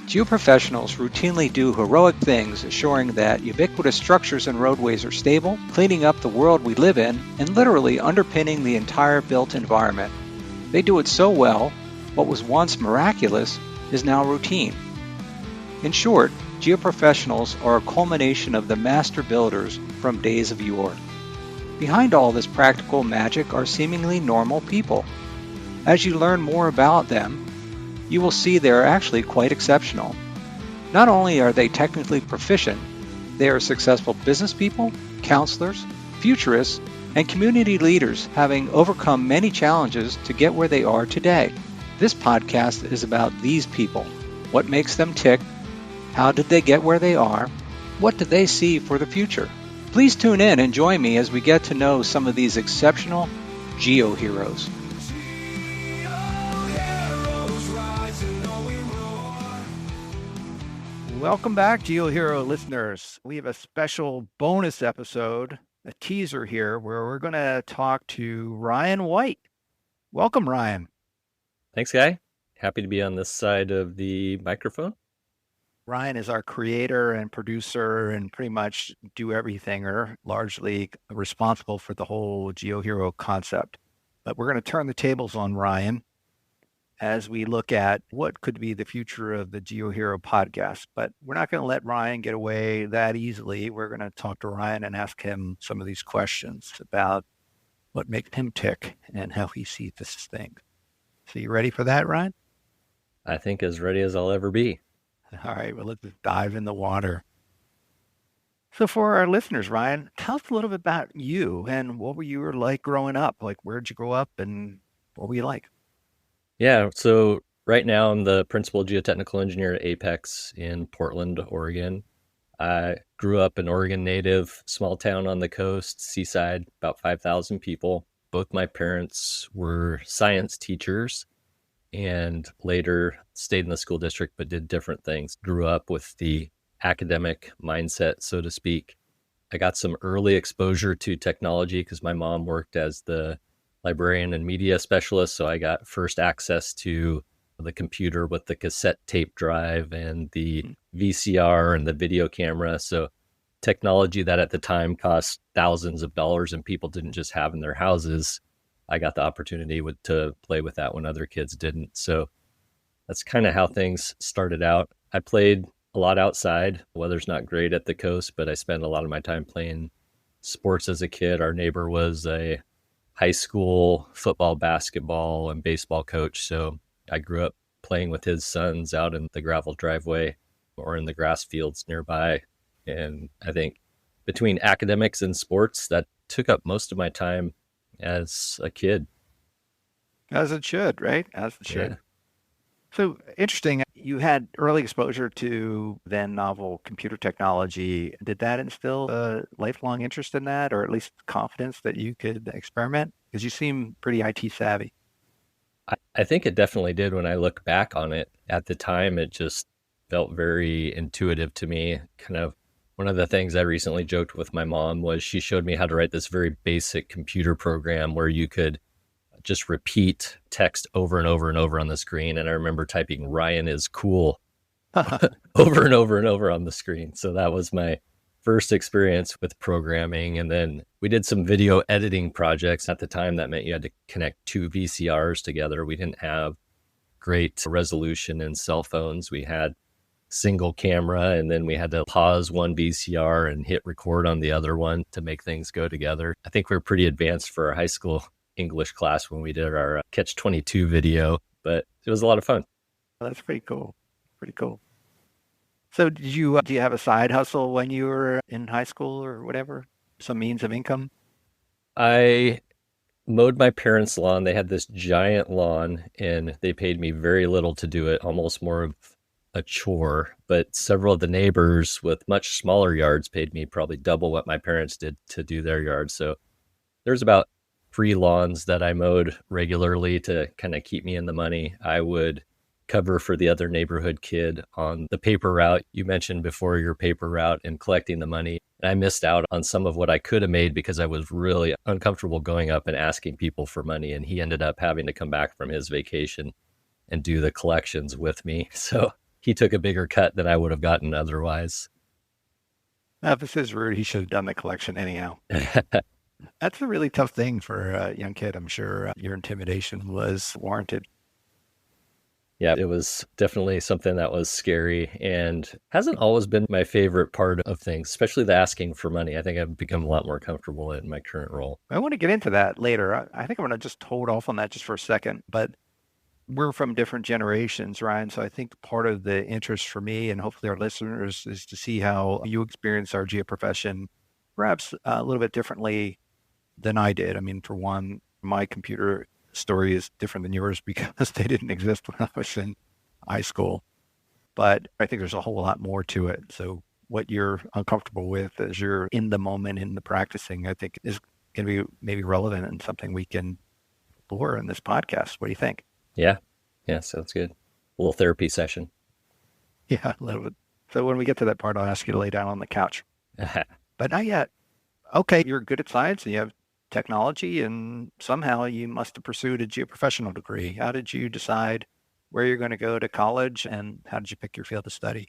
Geoprofessionals routinely do heroic things assuring that ubiquitous structures and roadways are stable, cleaning up the world we live in, and literally underpinning the entire built environment. They do it so well, what was once miraculous is now routine. In short, geoprofessionals are a culmination of the master builders from days of yore. Behind all this practical magic are seemingly normal people. As you learn more about them, you will see they are actually quite exceptional. Not only are they technically proficient, they are successful business people, counselors, futurists, and community leaders having overcome many challenges to get where they are today. This podcast is about these people. What makes them tick? How did they get where they are? What do they see for the future? Please tune in and join me as we get to know some of these exceptional GeoHeroes. Welcome back, GeoHero listeners. We have a special bonus episode, a teaser here, where we're going to talk to Ryan White. Welcome, Ryan. Thanks, Guy. Happy to be on this side of the microphone. Ryan is our creator and producer and pretty much do everything, or largely responsible for the whole GeoHero concept. But we're going to turn the tables on Ryan as we look at what could be the future of the GeoHero podcast. But we're not going to let Ryan get away that easily. We're going to talk to Ryan and ask him some of these questions about what makes him tick and how he sees this thing. So you ready for that, Ryan? I think as ready as I'll ever be. All right, well, let's just dive in the water. So for our listeners, Ryan, tell us a little bit about you and what were you like growing up? Like, where'd you grow up and what were you like? Yeah, so right now I'm the principal geotechnical engineer at Apex in Portland, Oregon. I grew up an Oregon native, small town on the coast, seaside, about 5,000 people. Both my parents were science teachers and later stayed in the school district but did different things. Grew up with the academic mindset, so to speak. I got some early exposure to technology because my mom worked as the librarian and media specialist, so I got first access to the computer with the cassette tape drive and the VCR and the video camera. So technology that at the time cost thousands of dollars and people didn't just have in their houses, I got the opportunity to play with that when other kids didn't. So that's kind of how things started out. I played a lot outside. Weather's not great at the coast, but I spent a lot of my time playing sports as a kid. Our neighbor was a high school football, basketball, and baseball coach. So I grew up playing with his sons out in the gravel driveway or in the grass fields nearby. And I think between academics and sports, that took up most of my time as a kid. As it should, right? As it should. Yeah. So interesting. You had early exposure to then novel computer technology. Did that instill a lifelong interest in that, or at least confidence that you could experiment? Because you seem pretty IT savvy. I think it definitely did when I look back on it. At the time, it just felt very intuitive to me. Kind of one of the things I recently joked with my mom was she showed me how to write this very basic computer program where you could just repeat text over and over and over on the screen. And I remember typing Ryan is cool over and over and over on the screen. So that was my first experience with programming. And then we did some video editing projects. At the time, that meant you had to connect two VCRs together. We didn't have great resolution in cell phones. We had single camera, and then we had to pause one VCR and hit record on the other one to make things go together. I think we were pretty advanced for our high school English class when we did our Catch-22 video, but it was a lot of fun. That's pretty cool. Pretty cool. So do you have a side hustle when you were in high school or whatever? Some means of income? I mowed my parents' lawn. They had this giant lawn and they paid me very little to do it, almost more of a chore. But several of the neighbors with much smaller yards paid me probably double what my parents did to do their yards. So there's about 3 lawns that I mowed regularly to kind of keep me in the money. I would cover for the other neighborhood kid on the paper route. You mentioned before your paper route and collecting the money. And I missed out on some of what I could have made because I was really uncomfortable going up and asking people for money. And he ended up having to come back from his vacation and do the collections with me. So he took a bigger cut than I would have gotten otherwise. Now, if this is rude, he should have done the collection anyhow. That's a really tough thing for a young kid. I'm sure your intimidation was warranted. Yeah, it was definitely something that was scary and hasn't always been my favorite part of things, especially the asking for money. I think I've become a lot more comfortable in my current role. I want to get into that later. I think I'm going to just hold off on that just for a second. But we're from different generations, Ryan. So I think part of the interest for me and hopefully our listeners is to see how you experience our geo profession perhaps a little bit differently than I did. I mean, for one, my computer story is different than yours because they didn't exist when I was in high school. But I think there's a whole lot more to it. So what you're uncomfortable with as you're in the moment, in the practicing, I think is going to be maybe relevant and something we can explore in this podcast. What do you think? Yeah. Yeah, sounds good. A little therapy session. Yeah, a little bit. So when we get to that part, I'll ask you to lay down on the couch. But not yet. Okay, you're good at science and you have technology, and somehow you must have pursued a geoprofessional degree. How did you decide where you're going to go to college, and how did you pick your field of study?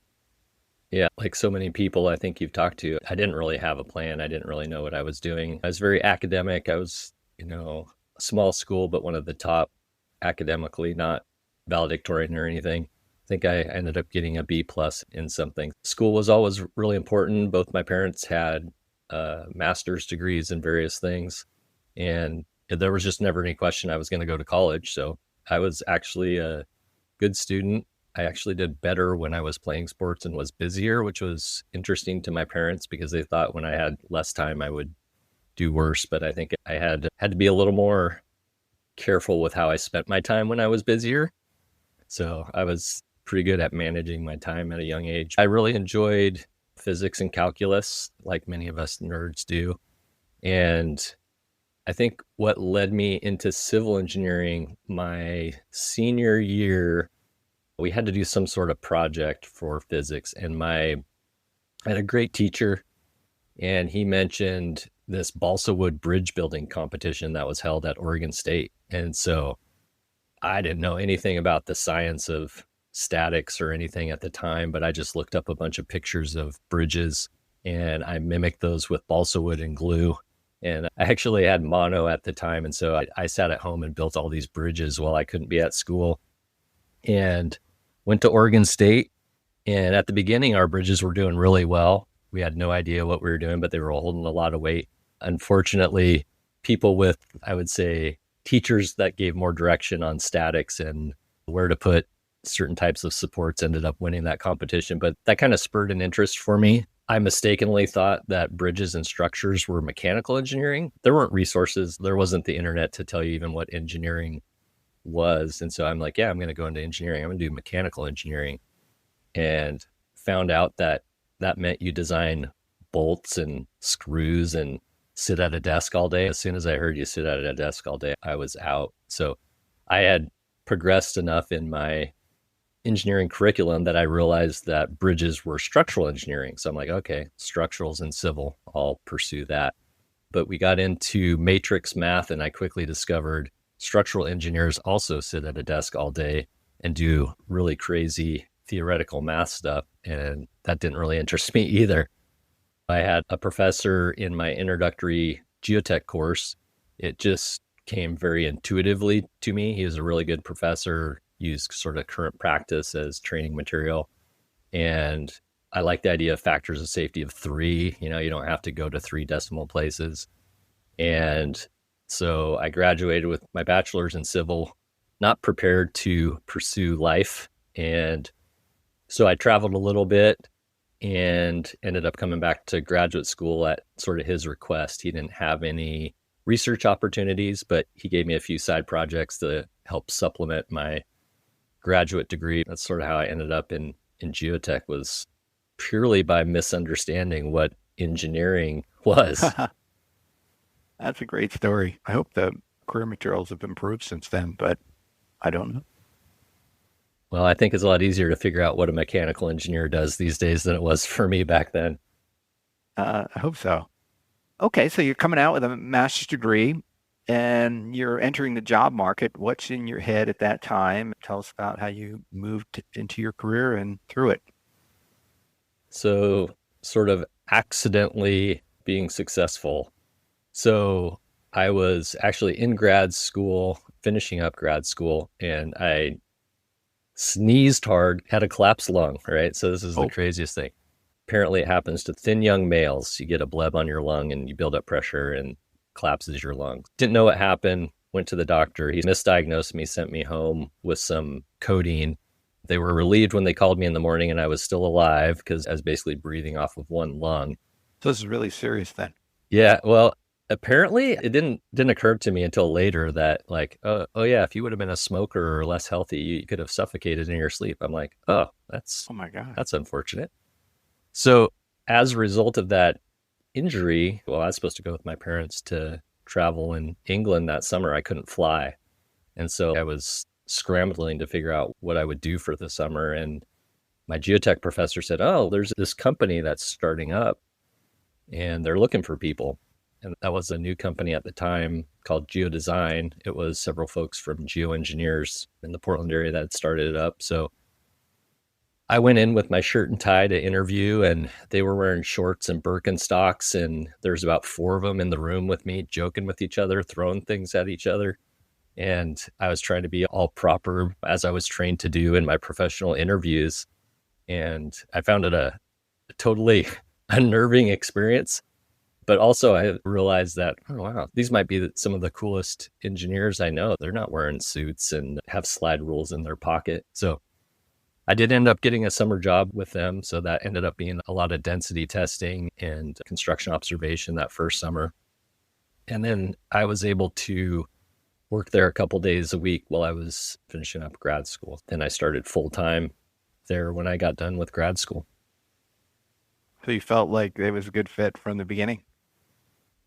Yeah, like so many people I think you've talked to, I didn't really have a plan. I didn't really know what I was doing. I was very academic. I was, a small school, but one of the top academically, not valedictorian or anything. I think I ended up getting a B plus in something. School was always really important. Both my parents had master's degrees in various things, and there was just never any question I was going to go to college. So I was actually a good student. I actually did better when I was playing sports and was busier, which was interesting to my parents because they thought when I had less time, I would do worse. But I think I had to be a little more careful with how I spent my time when I was busier. So I was pretty good at managing my time at a young age. I really enjoyed physics and calculus, like many of us nerds do. And I think what led me into civil engineering my senior year, we had to do some sort of project for physics. And I had a great teacher, and he mentioned this balsa wood bridge building competition that was held at Oregon State. And so I didn't know anything about the science of statics or anything at the time, but I just looked up a bunch of pictures of bridges and I mimicked those with balsa wood and glue. And I actually had mono at the time. And so I sat at home and built all these bridges while I couldn't be at school, and went to Oregon State. And at the beginning, our bridges were doing really well. We had no idea what we were doing, but they were holding a lot of weight. Unfortunately, people with, I would say, teachers that gave more direction on statics and where to put certain types of supports ended up winning that competition. But that kind of spurred an interest for me. I mistakenly thought that bridges and structures were mechanical engineering. There weren't resources. There wasn't the internet to tell you even what engineering was. And so I'm like, yeah, I'm going to go into engineering. I'm going to do mechanical engineering. And found out that that meant you design bolts and screws and sit at a desk all day. As soon as I heard you sit at a desk all day, I was out. So I had progressed enough in my engineering curriculum that I realized that bridges were structural engineering. So I'm like, okay, structurals and civil, I'll pursue that. But we got into matrix math, and I quickly discovered structural engineers also sit at a desk all day and do really crazy theoretical math stuff. And that didn't really interest me either. I had a professor in my introductory geotech course. It just came very intuitively to me. He was a really good professor, used sort of current practice as training material. And I like the idea of factors of safety of 3. You don't have to go to 3 decimal places. And so I graduated with my bachelor's in civil, not prepared to pursue life. And so I traveled a little bit and ended up coming back to graduate school at sort of his request. He didn't have any research opportunities, but he gave me a few side projects to help supplement my graduate degree. That's sort of how I ended up in geotech, was purely by misunderstanding what engineering was. That's a great story. I hope the career materials have improved since then, but I don't know. Well, I think it's a lot easier to figure out what a mechanical engineer does these days than it was for me back then. I hope so. Okay, so you're coming out with a master's degree, and you're entering the job market. What's in your head at that time? Tell us about how you moved into your career and through it. So, sort of accidentally being successful. So, I was actually in grad school, finishing up grad school, and I sneezed hard, had a collapsed lung, right? So, this is the Oh, craziest thing. Apparently, it happens to thin young males. You get a bleb on your lung and you build up pressure and collapses your lung. Didn't know what happened. Went to the doctor. He misdiagnosed me, sent me home with some codeine. They were relieved when they called me in the morning and I was still alive because I was basically breathing off of one lung. so this is really serious then. Yeah, well, apparently it didn't occur to me until later that like, oh yeah, if you would have been a smoker or less healthy, you could have suffocated in your sleep. I'm like, oh, Oh my God. that's unfortunate. So as a result of that injury, well, I was supposed to go with my parents to travel in England that summer. I couldn't fly. And so I was scrambling to figure out what I would do for the summer. And my geotech professor said, oh, there's this company that's starting up and they're looking for people. And that was a new company at the time called Geodesign. It was several folks from geoengineers in the Portland area that had started it up. So I went in with my shirt and tie to interview, and they were wearing shorts and Birkenstocks, and there's about 4 of them in the room with me, joking with each other, throwing things at each other. And I was trying to be all proper as I was trained to do in my professional interviews. And I found it a totally unnerving experience. But also I realized that, oh, wow, these might be some of the coolest engineers I know. They're not wearing suits and have slide rules in their pocket. So I did end up getting a summer job with them. So that ended up being a lot of density testing and construction observation that first summer. And then I was able to work there a couple days a week while I was finishing up grad school. Then I started full time there when I got done with grad school. So you felt like it was a good fit from the beginning?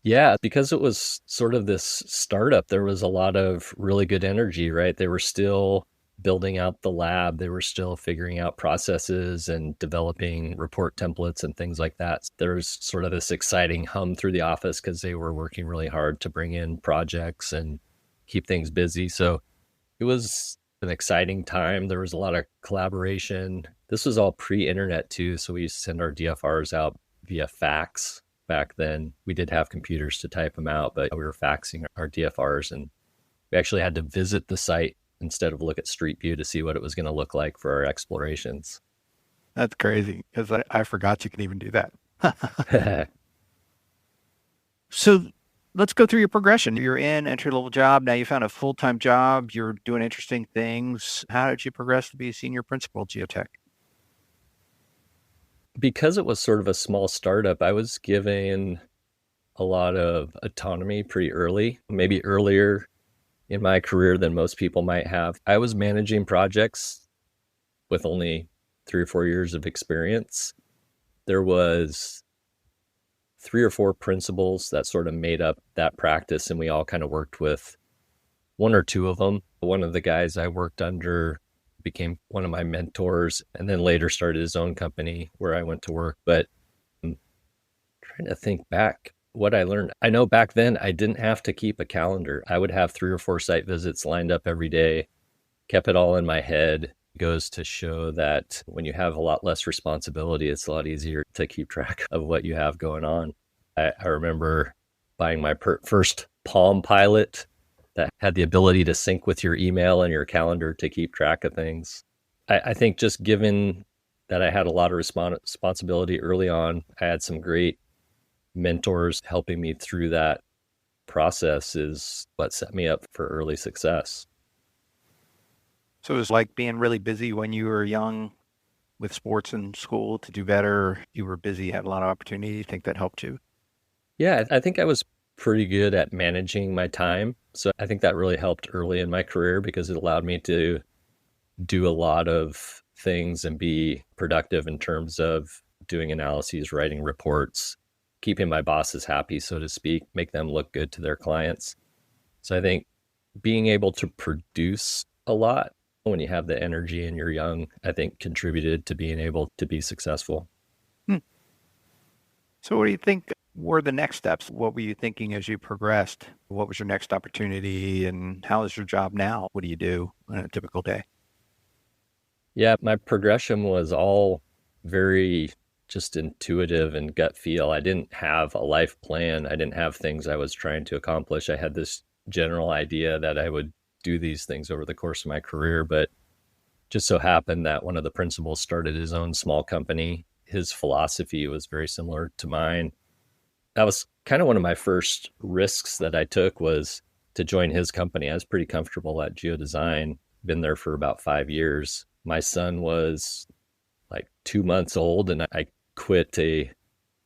Yeah, because it was sort of this startup, there was a lot of really good energy, right? They were still building out the lab, they were still figuring out processes and developing report templates and things like that. There was sort of this exciting hum through the office because they were working really hard to bring in projects and keep things busy. So it was an exciting time. There was a lot of collaboration. This was all pre-internet too, so we used to send our DFRs out via fax. Back then, we did have computers to type them out, but we were faxing our DFRs, and we actually had to visit the site instead of look at Street View to see what it was going to look like for our explorations. That's crazy because I forgot you could even do that. So let's go through your progression. You're in entry-level job. Now you found a full-time job. You're doing interesting things. How did you progress to be a senior principal geotech? Because it was sort of a small startup, I was given a lot of autonomy pretty early, maybe earlier in my career than most people might have. I was managing projects with only 3 or 4 years of experience. There was 3 or 4 principals that sort of made up that practice, and we all kind of worked with 1 or 2 of them. One of the guys I worked under became one of my mentors and then later started his own company where I went to work. But I'm trying to think back what I learned. I know back then I didn't have to keep a calendar. I would have 3 or 4 site visits lined up every day, kept it all in my head. It goes to show that when you have a lot less responsibility, it's a lot easier to keep track of what you have going on. I remember buying my first Palm Pilot that had the ability to sync with your email and your calendar to keep track of things. I think just given that I had a lot of responsibility early on, I had some great mentors helping me through that process is what set me up for early success. So it was like being really busy when you were young with sports and school to do better. You were busy, had a lot of opportunity. You think that helped you? Yeah, I think I was pretty good at managing my time. So I think that really helped early in my career because it allowed me to do a lot of things and be productive in terms of doing analyses, writing reports, keeping my bosses happy, so to speak, make them look good to their clients. So I think being able to produce a lot when you have the energy and you're young, I think contributed to being able to be successful. So what do you think were the next steps? What were you thinking as you progressed? What was your next opportunity and how is your job now? What do you do on a typical day? Yeah, my progression was all very just intuitive and gut feel. I didn't have a life plan. I didn't have things I was trying to accomplish. I had this general idea that I would do these things over the course of my career, but just so happened that one of the principals started his own small company. His philosophy was very similar to mine. That was kind of one of my first risks that I took, was to join his company. I was pretty comfortable at Geodesign, been there for about 5 years. My son was like 2 months old, and I quit a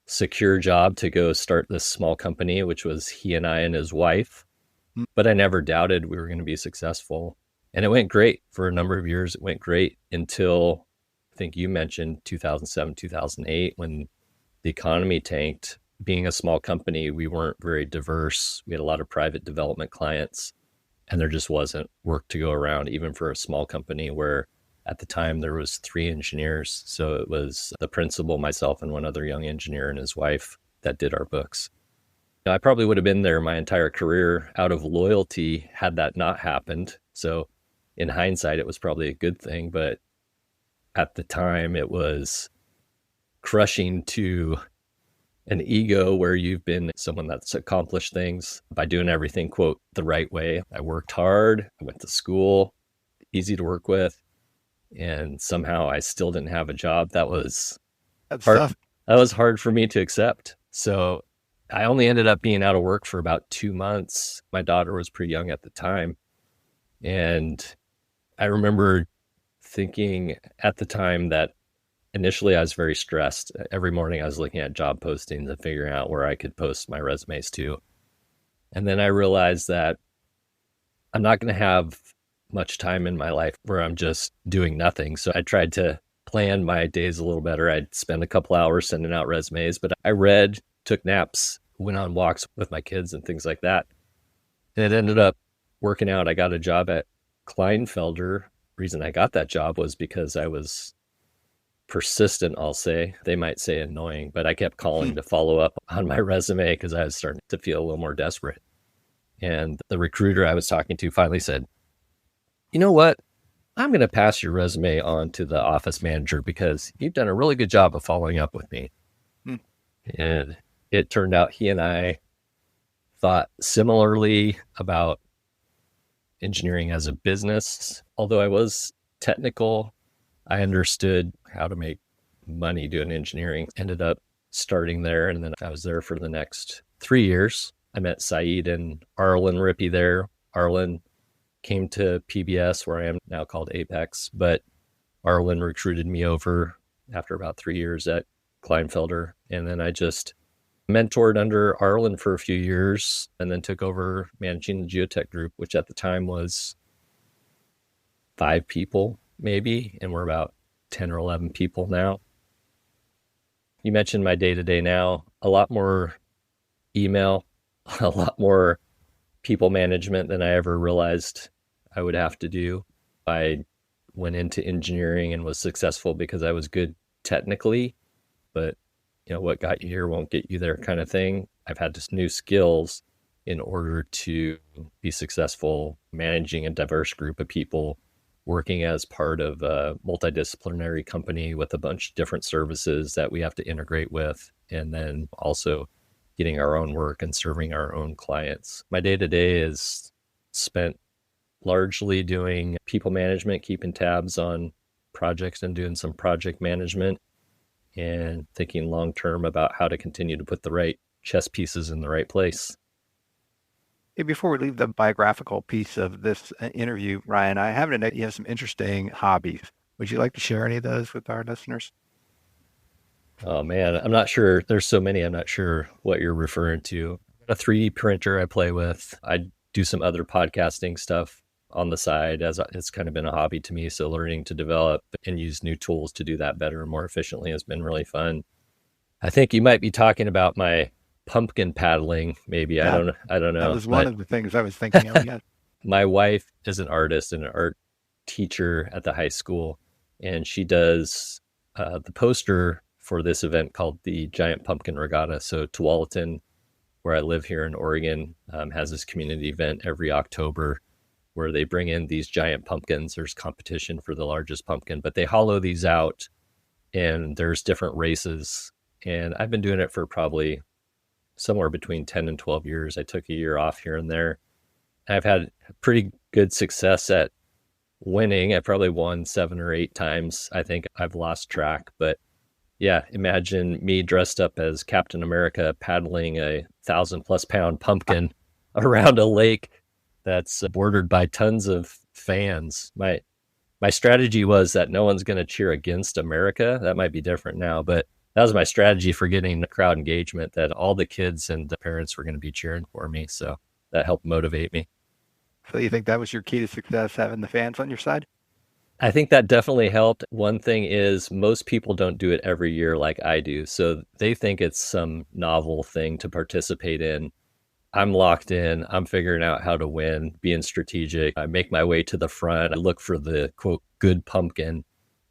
secure job to go start this small company, which was he and I and his wife. But I never doubted we were going to be successful. And it went great for a number of years. It went great until, I think you mentioned 2007, 2008, when the economy tanked. Being a small company, we weren't very diverse. We had a lot of private development clients, and there just wasn't work to go around, even for a small company where at the time there was 3 engineers. So it was the principal, myself, and one other young engineer and his wife that did our books. I probably would have been there my entire career out of loyalty had that not happened. So in hindsight, it was probably a good thing. But at the time, it was crushing to an ego where you've been someone that's accomplished things by doing everything, quote, the right way. I worked hard. I went to school, easy to work with. And somehow I still didn't have a job. That's hard. Tough. That was hard for me to accept. So I only ended up being out of work for about 2 months. My daughter was pretty young at the time. And I remember thinking at the time that initially I was very stressed. Every morning I was looking at job postings and figuring out where I could post my resumes to. And then I realized that I'm not going to have much time in my life where I'm just doing nothing. So I tried to plan my days a little better. I'd spend a couple hours sending out resumes, but I read, took naps, went on walks with my kids and things like that. And it ended up working out. I got a job at Kleinfelder. Reason I got that job was because I was persistent, I'll say. They might say annoying, but I kept calling to follow up on my resume because I was starting to feel a little more desperate. And the recruiter I was talking to finally said, you know what? I'm going to pass your resume on to the office manager because you've done a really good job of following up with me. And it turned out he and I thought similarly about engineering as a business. Although I was technical, I understood how to make money doing engineering. Ended up starting there, and then I was there for the next 3 years. I met Saeed and Arlen Rippey there. Arlen came to PBS, where I am now, called Apex, but Arlen recruited me over after about 3 years at Kleinfelder. And then I just mentored under Arlen for a few years and then took over managing the geotech group, which at the time was 5 people maybe, and we're about 10 or 11 people now. You mentioned my day-to-day now, a lot more email, a lot more people management than I ever realized I would have to do. I went into engineering and was successful because I was good technically, but what got you here won't get you there kind of thing. I've had this new skills in order to be successful managing a diverse group of people, working as part of a multidisciplinary company with a bunch of different services that we have to integrate with, and then also getting our own work and serving our own clients. My day-to-day is spent largely doing people management, keeping tabs on projects and doing some project management, and thinking long-term about how to continue to put the right chess pieces in the right place. Hey, before we leave the biographical piece of this interview, Ryan, I happen to know you have some interesting hobbies. Would you like to share any of those with our listeners? Oh man, I'm not sure. There's so many. I'm not sure what you're referring to. A 3D printer I play with. I do some other podcasting stuff on the side, as it's kind of been a hobby to me. So learning to develop and use new tools to do that better and more efficiently has been really fun. I think you might be talking about my pumpkin paddling, maybe. Yeah, I don't know. That was one of the things I was thinking of. Yeah. My wife is an artist and an art teacher at the high school, and she does the poster for this event called the Giant Pumpkin Regatta. So Tualatin, where I live here in Oregon, has this community event every October where they bring in these giant pumpkins. There's competition for the largest pumpkin, but they hollow these out and there's different races. And I've been doing it for probably somewhere between 10 and 12 years. I took a year off here and there. I've had pretty good success at winning. I probably won 7 or 8 times. I think I've lost track, but yeah, imagine me dressed up as Captain America paddling a 1,000+ pound pumpkin around a lake that's bordered by tons of fans. My strategy was that no one's going to cheer against America. That might be different now, but that was my strategy for getting the crowd engagement, that all the kids and the parents were going to be cheering for me. So that helped motivate me. So you think that was your key to success, having the fans on your side? I think that definitely helped. One thing is most people don't do it every year like I do. So they think it's some novel thing to participate in. I'm locked in. I'm figuring out how to win, being strategic. I make my way to the front. I look for the quote good pumpkin.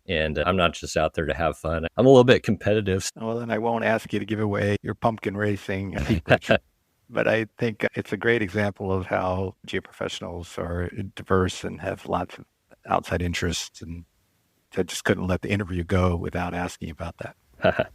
And I'm not just out there to have fun. I'm a little bit competitive. Well, then I won't ask you to give away your pumpkin racing secrets. But I think it's a great example of how geoprofessionals are diverse and have lots of outside interests. And I just couldn't let the interview go without asking about that.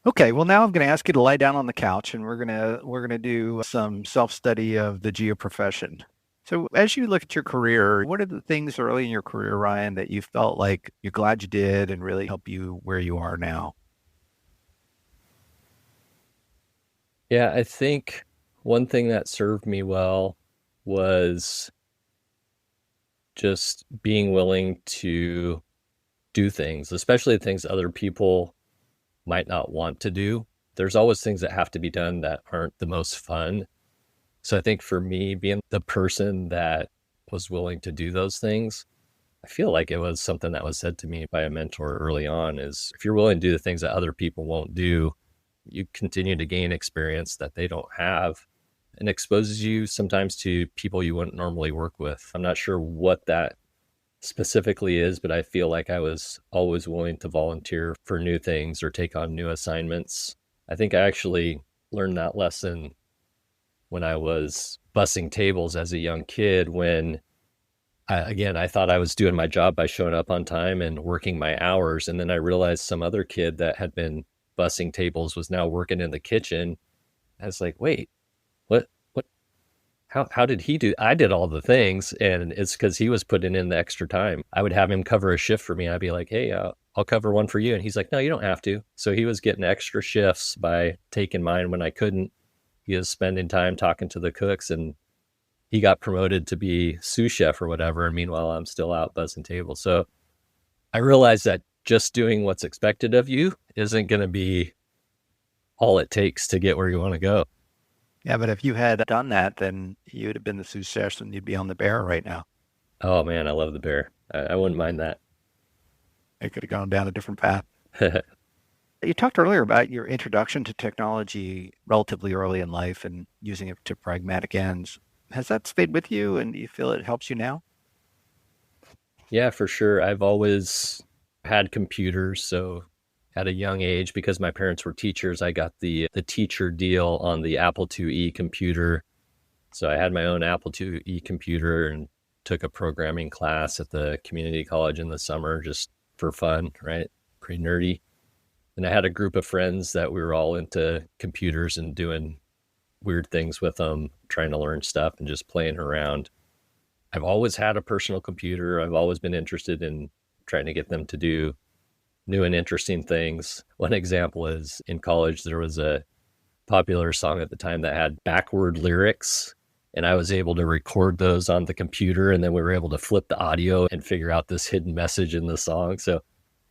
Okay, well, now I'm going to ask you to lie down on the couch, and we're gonna do some self-study of the geoprofession. So as you look at your career, what are the things early in your career, Ryan, that you felt like you're glad you did and really help you where you are now? Yeah, I think one thing that served me well was just being willing to do things, especially things other people might not want to do. There's always things that have to be done that aren't the most fun. So I think for me, being the person that was willing to do those things, I feel like it was something that was said to me by a mentor early on, is if you're willing to do the things that other people won't do, you continue to gain experience that they don't have, and exposes you sometimes to people you wouldn't normally work with. I'm not sure what that specifically is, but I feel like I was always willing to volunteer for new things or take on new assignments. I think I actually learned that lesson when I was bussing tables as a young kid, when I thought I was doing my job by showing up on time and working my hours. And then I realized some other kid that had been bussing tables was now working in the kitchen. I was like, wait, what, how did he do? I did all the things, and it's because he was putting in the extra time. I would have him cover a shift for me. I'd be like, hey, I'll cover one for you. And he's like, no, you don't have to. So he was getting extra shifts by taking mine when I couldn't. He was spending time talking to the cooks, and he got promoted to be sous chef or whatever. And meanwhile, I'm still out buzzing tables. So I realized that just doing what's expected of you isn't going to be all it takes to get where you want to go. Yeah, but if you had done that, then you would have been the sous chef and you'd be on the Bear right now. Oh man, I love the Bear. I wouldn't mind that. It could have gone down a different path. You talked earlier about your introduction to technology relatively early in life and using it to pragmatic ends. Has that stayed with you, and do you feel it helps you now? Yeah, for sure. I've always had computers. So at a young age, because my parents were teachers, I got the teacher deal on the Apple IIe computer. So I had my own Apple IIe computer and took a programming class at the community college in the summer just for fun, right? Pretty nerdy. And I had a group of friends that we were all into computers and doing weird things with them, trying to learn stuff and just playing around. I've always had a personal computer. I've always been interested in trying to get them to do new and interesting things. One example is in college, there was a popular song at the time that had backward lyrics, and I was able to record those on the computer, and then we were able to flip the audio and figure out this hidden message in the song. So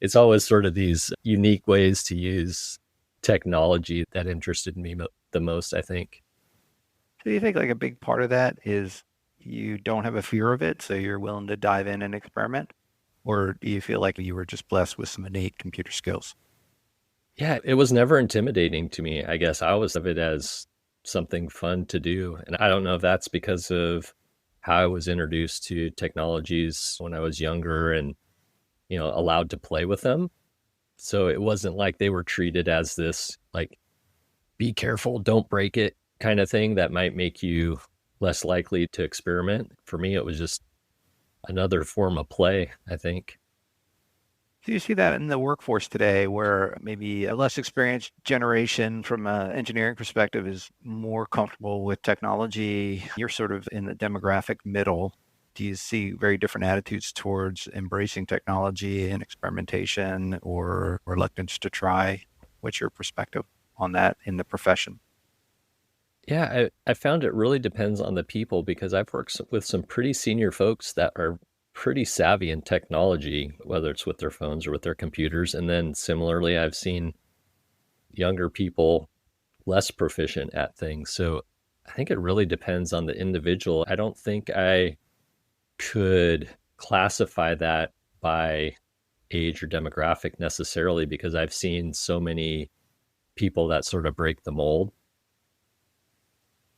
it's always sort of these unique ways to use technology that interested me the most, I think. So you think like a big part of that is you don't have a fear of it, so you're willing to dive in and experiment? Or do you feel like you were just blessed with some innate computer skills? Yeah, it was never intimidating to me. I guess I always of it as something fun to do. And I don't know if that's because of how I was introduced to technologies when I was younger and, allowed to play with them. So it wasn't like they were treated as this, like, be careful, don't break it kind of thing that might make you less likely to experiment. For me, it was just another form of play, I think. Do you see that in the workforce today where maybe a less experienced generation from an engineering perspective is more comfortable with technology? You're sort of in the demographic middle. Do you see very different attitudes towards embracing technology and experimentation or reluctance to try? What's your perspective on that in the profession? Yeah, I found it really depends on the people because I've worked with some pretty senior folks that are pretty savvy in technology, whether it's with their phones or with their computers. And then similarly, I've seen younger people less proficient at things. So I think it really depends on the individual. I don't think I could classify that by age or demographic necessarily because I've seen so many people that sort of break the mold.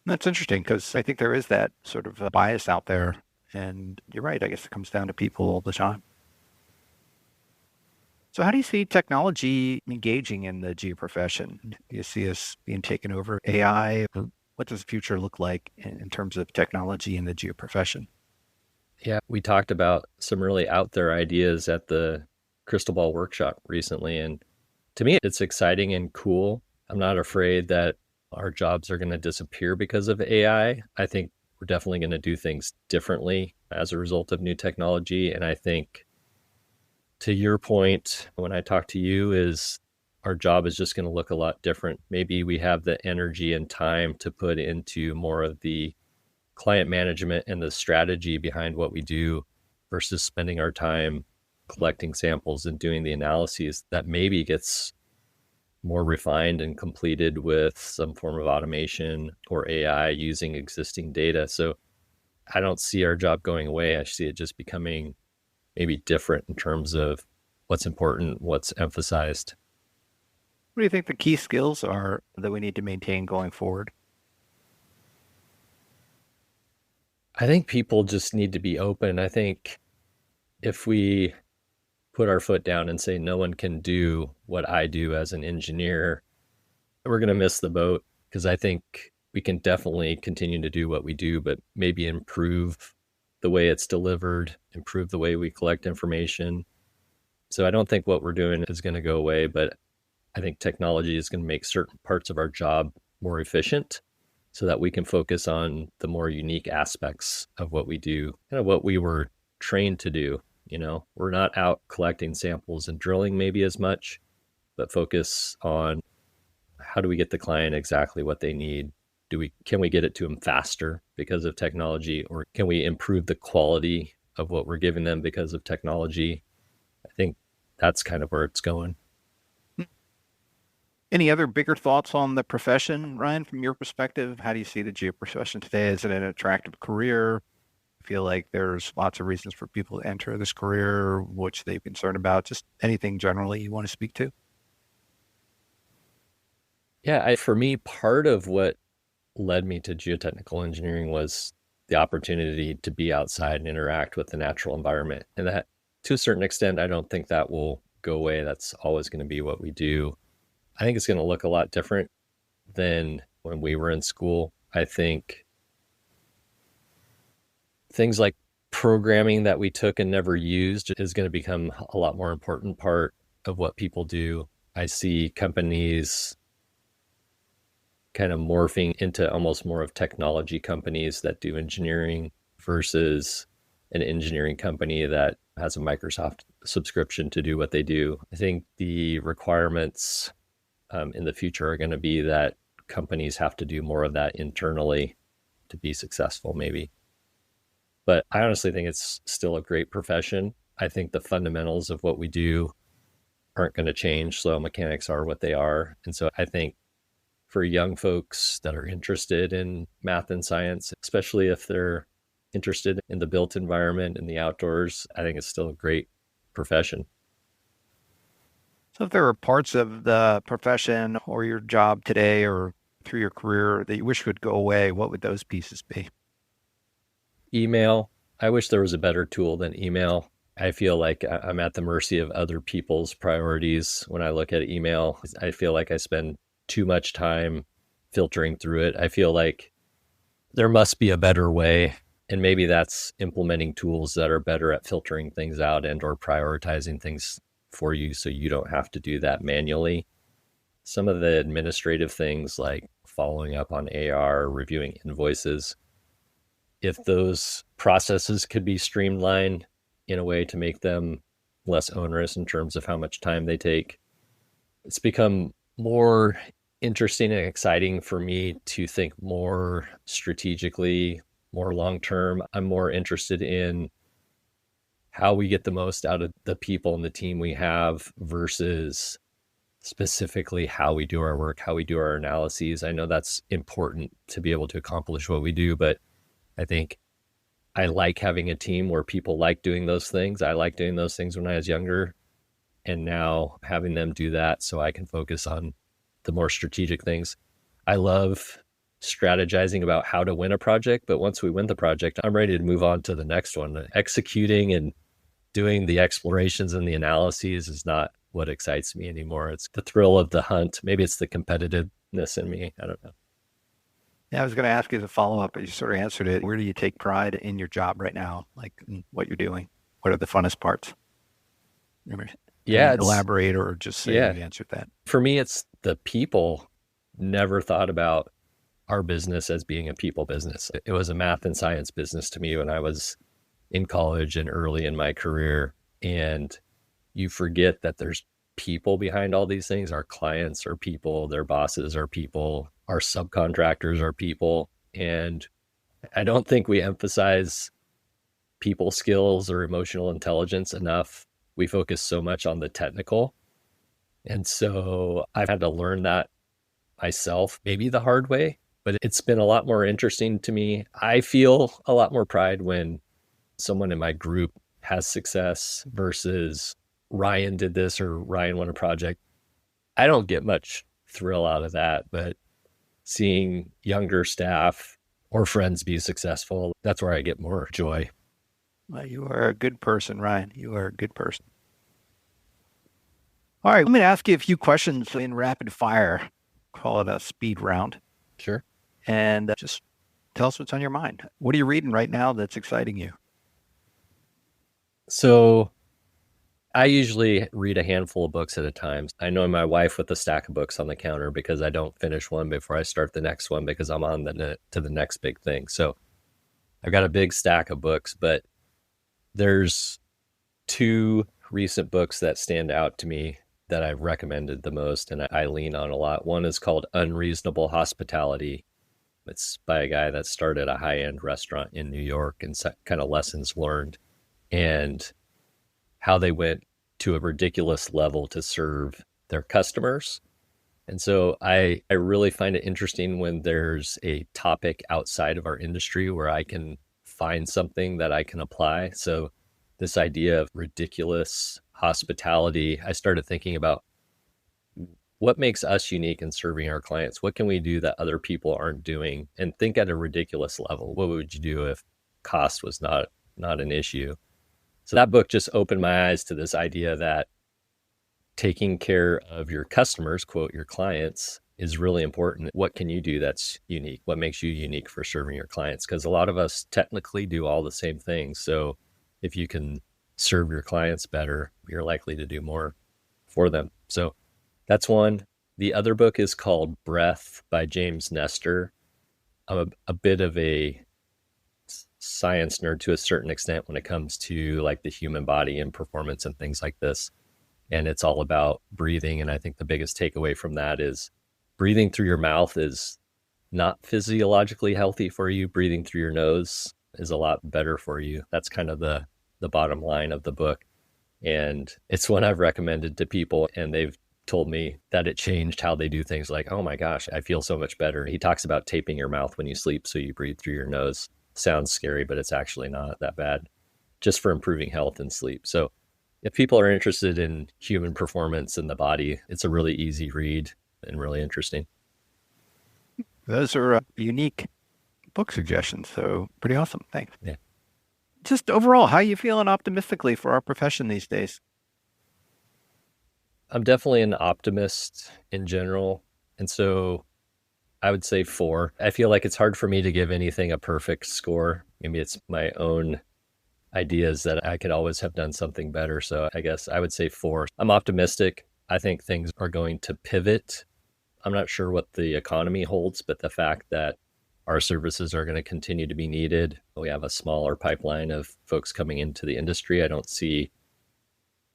That's interesting because I think there is that sort of bias out there. And you're right. I guess it comes down to people all the time. So, how do you see technology engaging in the geo profession? Do you see us being taken over AI? What does the future look like in terms of technology in the geo profession? Yeah, we talked about some really out there ideas at the Crystal Ball workshop recently. And to me, it's exciting and cool. I'm not afraid that our jobs are going to disappear because of AI. I think we're definitely going to do things differently as a result of new technology. And I think to your point, when I talk to you, is our job is just going to look a lot different. Maybe we have the energy and time to put into more of the client management and the strategy behind what we do versus spending our time collecting samples and doing the analyses that maybe gets more refined and completed with some form of automation or AI using existing data. So I don't see our job going away. I see it just becoming maybe different in terms of what's important, what's emphasized. What do you think the key skills are that we need to maintain going forward? I think people just need to be open. I think if we put our foot down and say no one can do what I do as an engineer, we're going to miss the boat because I think we can definitely continue to do what we do, but maybe improve the way it's delivered, improve the way we collect information. So I don't think what we're doing is going to go away, but I think technology is going to make certain parts of our job more efficient so that we can focus on the more unique aspects of what we do, kind of what we were trained to do. You know, we're not out collecting samples and drilling maybe as much, but focus on how do we get the client exactly what they need? Can we get it to them faster because of technology, or can we improve the quality of what we're giving them because of technology? I think that's kind of where it's going. Any other bigger thoughts on the profession, Ryan, from your perspective? How do you see the geo profession today? Is it an attractive career? I feel like there's lots of reasons for people to enter this career, which they're concerned about. Just anything generally you want to speak to? Yeah, for me, part of what led me to geotechnical engineering was the opportunity to be outside and interact with the natural environment. And that, to a certain extent, I don't think that will go away. That's always going to be what we do. I think it's going to look a lot different than when we were in school. I think things like programming that we took and never used is going to become a lot more important part of what people do. I see companies kind of morphing into almost more of technology companies that do engineering versus an engineering company that has a Microsoft subscription to do what they do. I think the requirements in the future are going to be that companies have to do more of that internally to be successful, maybe. But I honestly think it's still a great profession. I think the fundamentals of what we do aren't going to change. Soil mechanics are what they are. And so I think for young folks that are interested in math and science, especially if they're interested in the built environment and the outdoors, I think it's still a great profession. So if there are parts of the profession or your job today or through your career that you wish would go away, what would those pieces be? Email. I wish there was a better tool than email. I feel like I'm at the mercy of other people's priorities when I look at email. I feel like I spend too much time filtering through it. I feel like there must be a better way. And maybe that's implementing tools that are better at filtering things out and or prioritizing things for you so you don't have to do that manually. Some of the administrative things like following up on AR, reviewing invoices, if those processes could be streamlined in a way to make them less onerous in terms of how much time they take, it's become more interesting and exciting for me to think more strategically, more long term. I'm more interested in how we get the most out of the people and the team we have versus specifically how we do our work, how we do our analyses. I know that's important to be able to accomplish what we do, but I think I like having a team where people like doing those things. I like doing those things when I was younger, and now having them do that so I can focus on the more strategic things. I love strategizing about how to win a project, but once we win the project, I'm ready to move on to the next one. Executing and doing the explorations and the analyses is not what excites me anymore. It's the thrill of the hunt. Maybe it's the competitiveness in me. I don't know. Yeah, I was going to ask you as a follow-up, but you sort of answered it. Where do you take pride in your job right now? Like in what you're doing? What are the funnest parts? Yeah, elaborate or just say you answered that. For me, it's the people. Never thought about our business as being a people business. It was a math and science business to me when I was in college and early in my career. And you forget that there's people behind all these things. Our clients are people, their bosses are people, our subcontractors are people. And I don't think we emphasize people skills or emotional intelligence enough. We focus so much on the technical. And so I've had to learn that myself, maybe the hard way, but it's been a lot more interesting to me. I feel a lot more pride when someone in my group has success versus Ryan did this or Ryan won a project. I don't get much thrill out of that, but seeing younger staff or friends be successful, that's where I get more joy. Well, you are a good person, Ryan. You are a good person. All right, let me ask you a few questions in rapid fire. Call it a speed round. Sure. And just tell us what's on your mind. What are you reading right now that's exciting you? So I usually read a handful of books at a time. I know my wife with a stack of books on the counter because I don't finish one before I start the next one because I'm on to the next big thing. So I've got a big stack of books, but there's two recent books that stand out to me that I've recommended the most and I lean on a lot. One is called Unreasonable Hospitality. It's by a guy that started a high-end restaurant in New York and kind of lessons learned and how they went to a ridiculous level to serve their customers. And so I really find it interesting when there's a topic outside of our industry where I can find something that I can apply. So this idea of ridiculous hospitality, I started thinking about what makes us unique in serving our clients? What can we do that other people aren't doing? And think at a ridiculous level. What would you do if cost was not an issue? So that book just opened my eyes to this idea that taking care of your customers, quote, your clients, is really important. What can you do that's unique? What makes you unique for serving your clients? Because a lot of us technically do all the same things. So if you can serve your clients better, you're likely to do more for them. So that's one. The other book is called Breath by James Nestor. I'm a bit of a science nerd to a certain extent when it comes to like the human body and performance and things like this. And it's all about breathing. And I think the biggest takeaway from that is breathing through your mouth is not physiologically healthy for you. Breathing through your nose is a lot better for you. That's kind of the bottom line of the book. And it's one I've recommended to people and they've told me that it changed how they do things like, oh my gosh, I feel so much better. He talks about taping your mouth when you sleep so you breathe through your nose. Sounds scary, but it's actually not that bad, just for improving health and sleep. So if people are interested in human performance in the body, it's a really easy read and really interesting. Those are unique book suggestions. So pretty awesome. Thanks. Yeah. Just overall, how are you feeling optimistically for our profession these days? I'm definitely an optimist in general. And so I would say 4. I feel like it's hard for me to give anything a perfect score. Maybe it's my own ideas that I could always have done something better. So I guess I would say 4. I'm optimistic. I think things are going to pivot. I'm not sure what the economy holds, but the fact that our services are going to continue to be needed. We have a smaller pipeline of folks coming into the industry. I don't see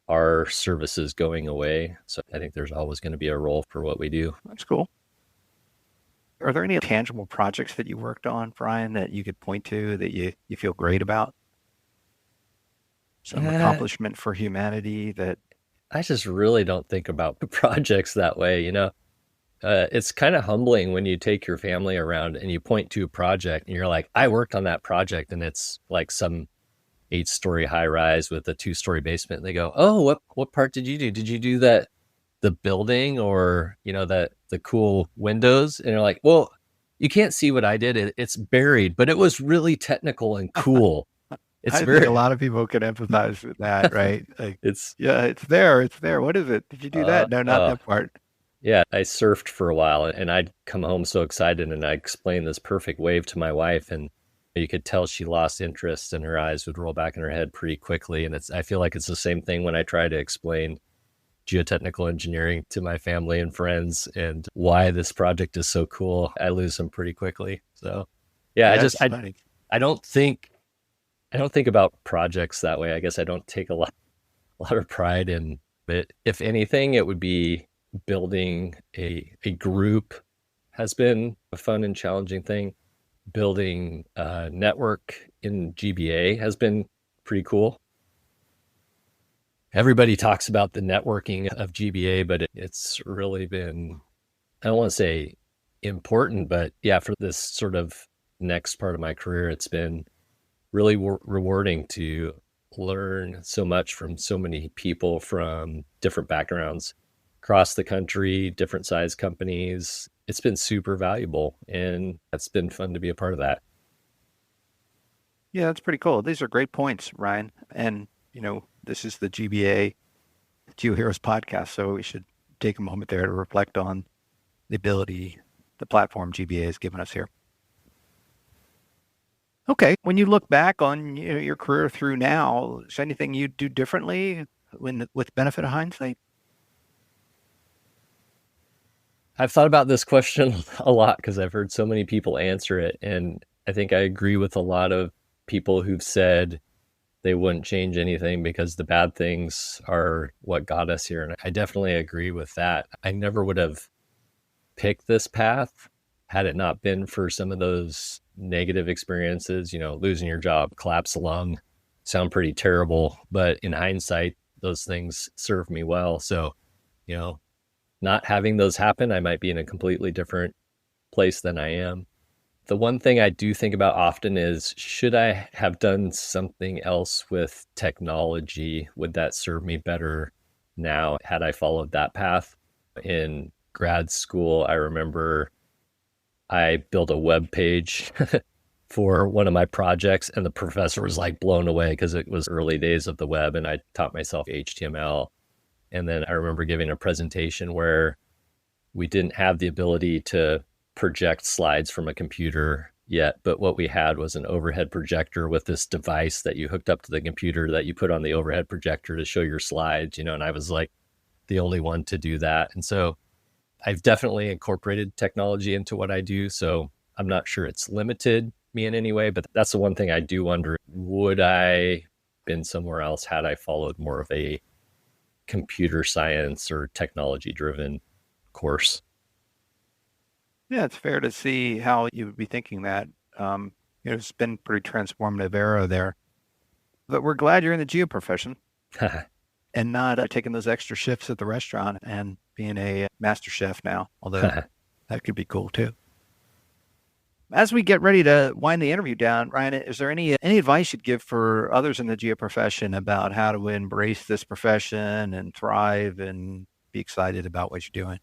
our services going away. So I think there's always going to be a role for what we do. That's cool. Are there any tangible projects that you worked on, Brian, that you could point to that you feel great about? Some accomplishment for humanity that I just really don't think about projects that way, it's kind of humbling when you take your family around and you point to a project and you're like, I worked on that project, and it's like some 8-story high rise with a 2-story basement. And they go, oh, what part did you do? Did you do the building, or, that the cool windows? And you're like, well, you can't see what I did. It's buried, but it was really technical and cool. I think a lot of people can empathize with that, right? Like, it's there. What is it? Did you do that? No, not that part. Yeah, I surfed for a while, and I'd come home so excited, and I'd explain this perfect wave to my wife, and you could tell she lost interest, and her eyes would roll back in her head pretty quickly. And I feel like it's the same thing when I try to explain geotechnical engineering to my family and friends and why this project is so cool. I lose them pretty quickly. So yeah, I don't think about projects that way. I guess I don't take a lot of pride in it. If anything, it would be building a group has been a fun and challenging thing. Building a network in GBA has been pretty cool. Everybody talks about the networking of GBA, but it's really been, I don't want to say important, but yeah, for this sort of next part of my career, it's been really rewarding to learn so much from so many people from different backgrounds across the country, different size companies. It's been super valuable, and it's been fun to be a part of that. Yeah, that's pretty cool. These are great points, Ryan. And, this is the GBA GeoHeroes podcast, so we should take a moment there to reflect on the ability, the platform GBA has given us here. Okay, when you look back on your career through now, is there anything you'd do differently with benefit of hindsight? I've thought about this question a lot because I've heard so many people answer it. And I think I agree with a lot of people who've said they wouldn't change anything because the bad things are what got us here. And I definitely agree with that. I never would have picked this path had it not been for some of those negative experiences, losing your job, collapse a lung, sound pretty terrible. But in hindsight, those things served me well. So, not having those happen, I might be in a completely different place than I am. The one thing I do think about often is, should I have done something else with technology? Would that serve me better now had I followed that path? In grad school, I remember I built a web page for one of my projects, and the professor was like blown away because it was early days of the web, and I taught myself HTML. And then I remember giving a presentation where we didn't have the ability to project slides from a computer yet, but what we had was an overhead projector with this device that you hooked up to the computer that you put on the overhead projector to show your slides, and I was like the only one to do that. And so I've definitely incorporated technology into what I do. So I'm not sure it's limited me in any way, but that's the one thing I do wonder, would I been somewhere else had I followed more of a computer science or technology driven course? Yeah, it's fair to see how you would be thinking that. It's been a pretty transformative era there. But we're glad you're in the geo profession and not taking those extra shifts at the restaurant and being a master chef now, although that could be cool too. As we get ready to wind the interview down, Ryan, is there any advice you'd give for others in the geo profession about how to embrace this profession and thrive and be excited about what you're doing?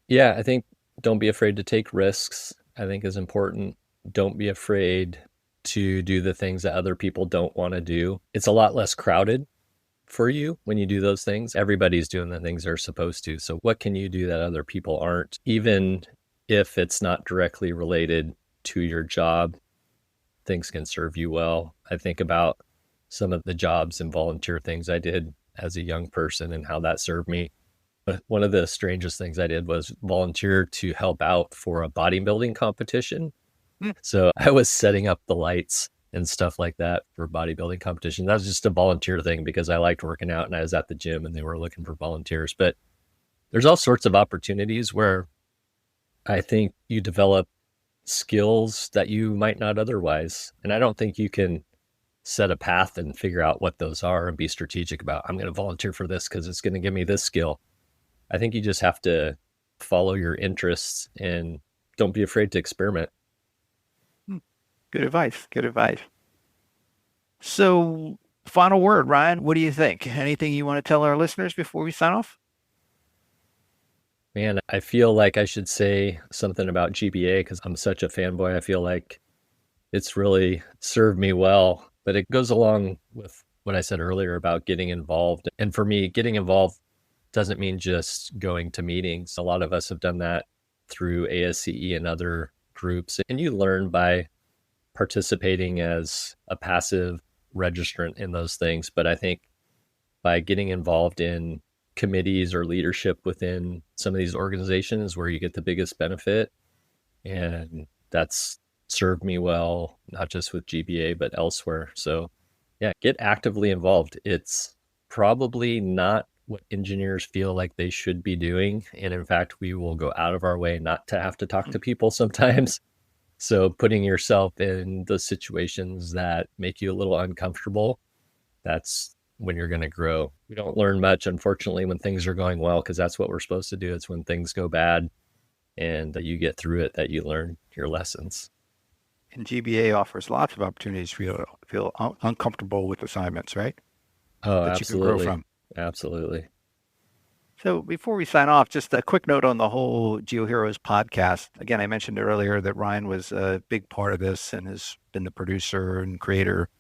Yeah, I think don't be afraid to take risks, I think is important. Don't be afraid to do the things that other people don't want to do. It's a lot less crowded for you when you do those things. Everybody's doing the things they're supposed to. So what can you do that other people aren't? Even if it's not directly related to your job, things can serve you well. I think about some of the jobs and volunteer things I did as a young person and how that served me. But one of the strangest things I did was volunteer to help out for a bodybuilding competition. So I was setting up the lights and stuff like that for bodybuilding competition. That was just a volunteer thing because I liked working out and I was at the gym and they were looking for volunteers. But there's all sorts of opportunities where I think you develop skills that you might not otherwise. And I don't think you can set a path and figure out what those are and be strategic about, I'm going to volunteer for this because it's going to give me this skill. I think you just have to follow your interests and don't be afraid to experiment. Good advice. Good advice. So, final word, Ryan, what do you think? Anything you want to tell our listeners before we sign off? Man, I feel like I should say something about GBA because I'm such a fanboy. I feel like it's really served me well, but it goes along with what I said earlier about getting involved. And for me, getting involved doesn't mean just going to meetings. A lot of us have done that through ASCE and other groups, and you learn by participating as a passive registrant in those things. But I think by getting involved in committees or leadership within some of these organizations where you get the biggest benefit. And that's served me well, not just with GBA, but elsewhere. So yeah, get actively involved. It's probably not what engineers feel like they should be doing. And in fact, we will go out of our way not to have to talk to people sometimes. So putting yourself in those situations that make you a little uncomfortable, that's when you're going to grow. We don't learn much, unfortunately, when things are going well, because that's what we're supposed to do. It's when things go bad and you get through it that you learn your lessons. And GBA offers lots of opportunities for you to feel uncomfortable with assignments, right? Oh, that absolutely. You can grow from. Absolutely. So before we sign off, just a quick note on the whole GeoHeroes podcast. Again, I mentioned earlier that Ryan was a big part of this and has been the producer and creator.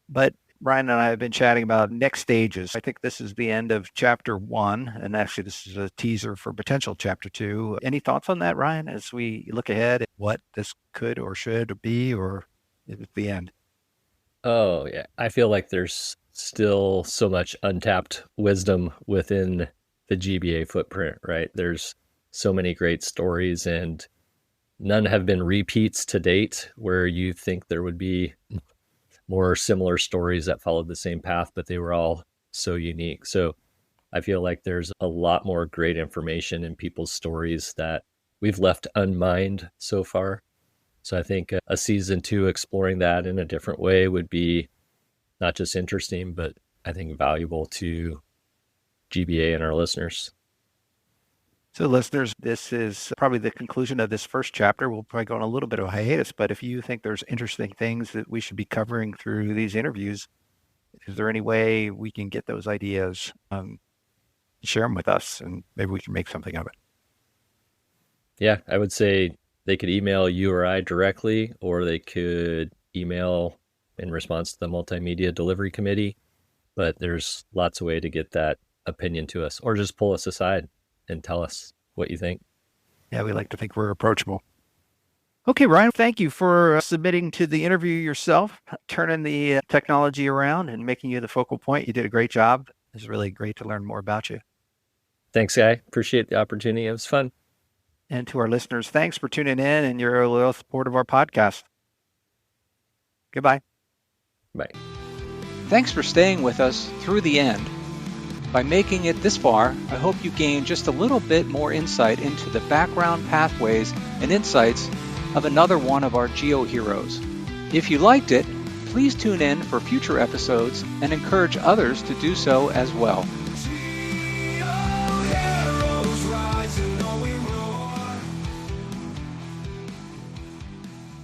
But Ryan and I have been chatting about next stages. I think this is the end of chapter 1, and actually this is a teaser for potential chapter 2. Any thoughts on that, Ryan, as we look ahead at what this could or should be, or is it the end? Oh, yeah. I feel like there's still so much untapped wisdom within the GBA footprint, right? There's so many great stories, and none have been repeats to date where you think there would be more similar stories that followed the same path, but they were all so unique. So I feel like there's a lot more great information in people's stories that we've left unmined so far. So I think a season 2 exploring that in a different way would be not just interesting, but I think valuable to GBA and our listeners. So listeners, this is probably the conclusion of this first chapter. We'll probably go on a little bit of a hiatus, but if you think there's interesting things that we should be covering through these interviews, is there any way we can get those ideas, share them with us, and maybe we can make something of it? Yeah, I would say they could email you or I directly, or they could email in response to the Multimedia Delivery Committee. But there's lots of ways to get that opinion to us, or just pull us aside and tell us what you think. Yeah, we like to think we're approachable. Okay, Ryan, thank you for submitting to the interview yourself, turning the technology around and making you the focal point. You did a great job. It was really great to learn more about you. Thanks, Guy. Appreciate the opportunity. It was fun. And to our listeners, thanks for tuning in and your loyal support of our podcast. Goodbye. Bye. Thanks for staying with us through the end. By making it this far, I hope you gain just a little bit more insight into the background pathways and insights of another one of our GeoHeroes. If you liked it, please tune in for future episodes and encourage others to do so as well.